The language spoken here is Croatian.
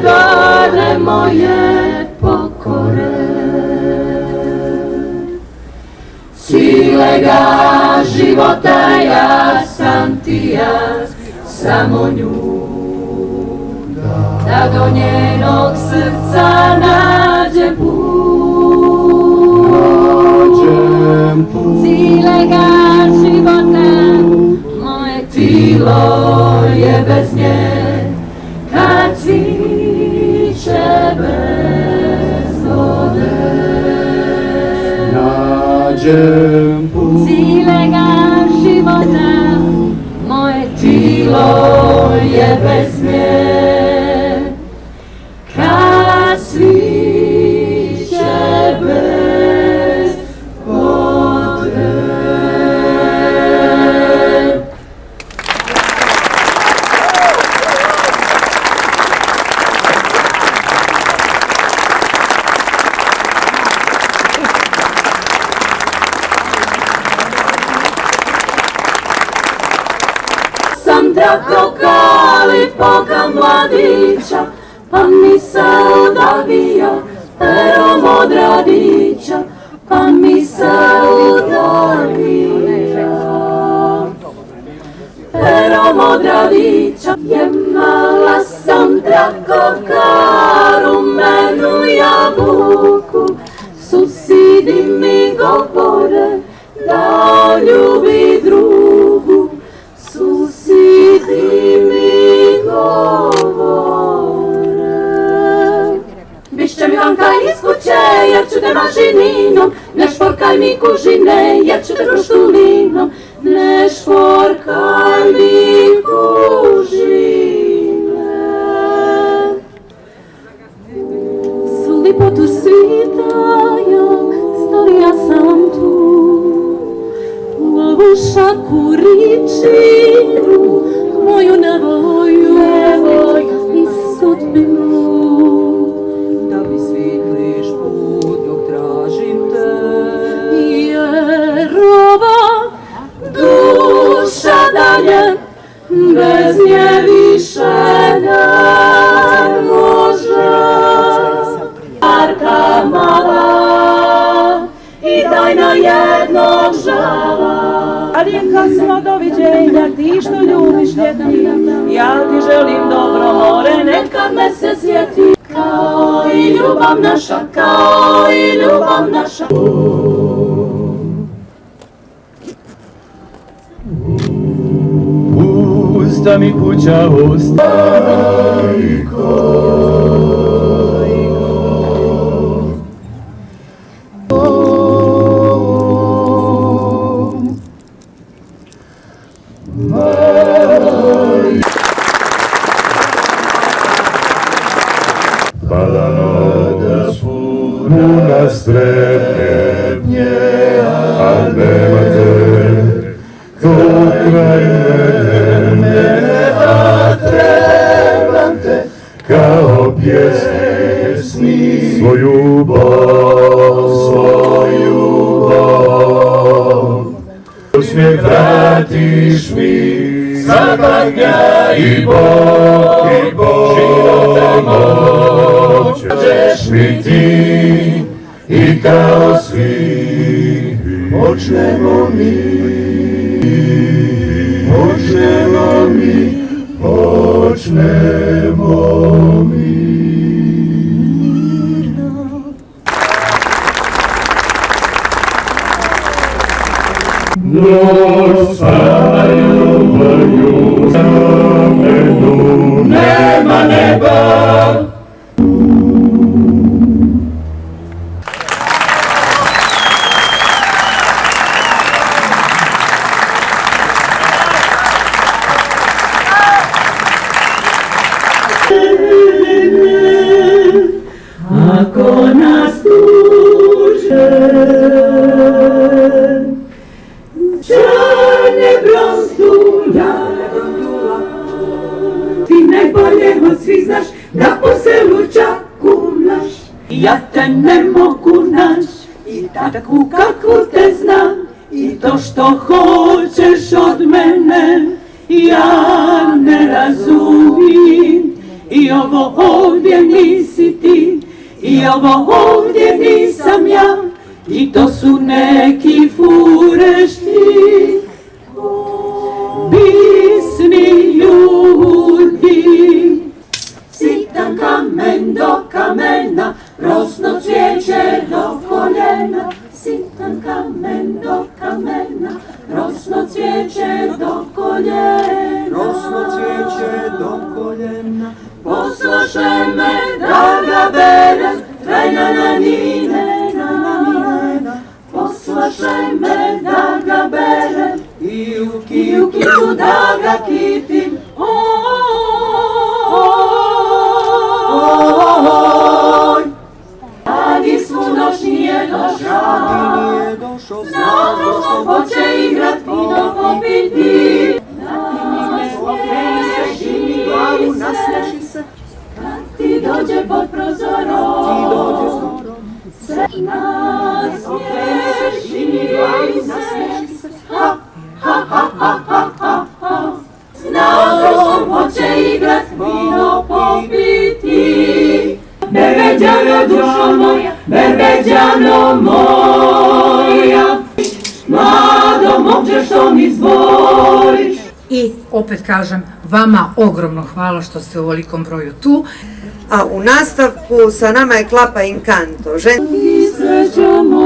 dane moje pokore. Cilega života ja sam ti ja, samo nju, da do njenog srca nađem put. Cilega života moje tilo je bez nje, kad cviće bez vode. Nađem put Cilega života moje tilo je bez nje, kad cviće bez vode. Sam tako kali poka mladića, pa mi se udavija perom od radića, pa mi se udavija perom od radića. Jemala sam tako rumenu jabuku, susidi mi govore da ljubi drugu. Susidi mi govore, bišće mi vanka iz kuće, jer ću te mažininom, ne šporkaj mi kužine, jer ću te kruštulinom, ne šporkaj mi kužine. Svu lipotu svitaja, stavija sam tu, u ovu šaku ričinu, moju nevolju i sudbinu. Da mi svikliš put dok tražim te, Jer ova duša dalje bez nje više ne može. Marka mala i tajna jednog žala. a rijeka smo doviđenja, ti što ljubiš ljeti, ja ti želim dobro more, Nekad me se sjeti, kao i ljubav naša, kao i ljubav naša. Pusta mi kuća ostaje. Balanoda puna strepnje, a nema te, tu kraj mene, a trebam te, kao pjesni svoju bol, svoju bol. Usmijeh vratiš mi, svakog dnja i Bog, života moć. Dođeš mi ti i kao svi počnemo mi, počnemo mi, počnemo mi. Noć spavaju moju zamenu, nema neba. Ako nas tuže, čane bronzula, ti najbolje od svih znaš da po selu čakunaš. Ja te ne mogu naći i takvu kakvu te znam, i to što hoćeš od mene ja ne razumijem, I ovo ovdje nisi ti, i ovo ovdje nisam ja, i to su neki furešti. Bisni ljudi, sitan kamen do kamena, rosno cvijeće do koljena. Sitan kamen do kamena, rosno cvijeće do koljena. Rosno cvijeće do koljena. Poslušaj me da ga berem, trajna na nine, poslušaj me da ga berem, i u kitu da ga kitim. Oj, radi svu noć nije došao, znamo hoće igrat vino popiti. Nasmeši se, kad ti dođe pod prozorom, se nasmješi se, ha, ha, ha, ha, ha, ha, ha. Znamo hoće igrat vino popiti. Berbeđano dušo moja, berbeđano moja, mlado momče što mi zboriš. I opet kažem, vama ogromno hvala što ste u ovolikom broju tu. A u nastavku sa nama je Klapa Inkanto. I srećo moja.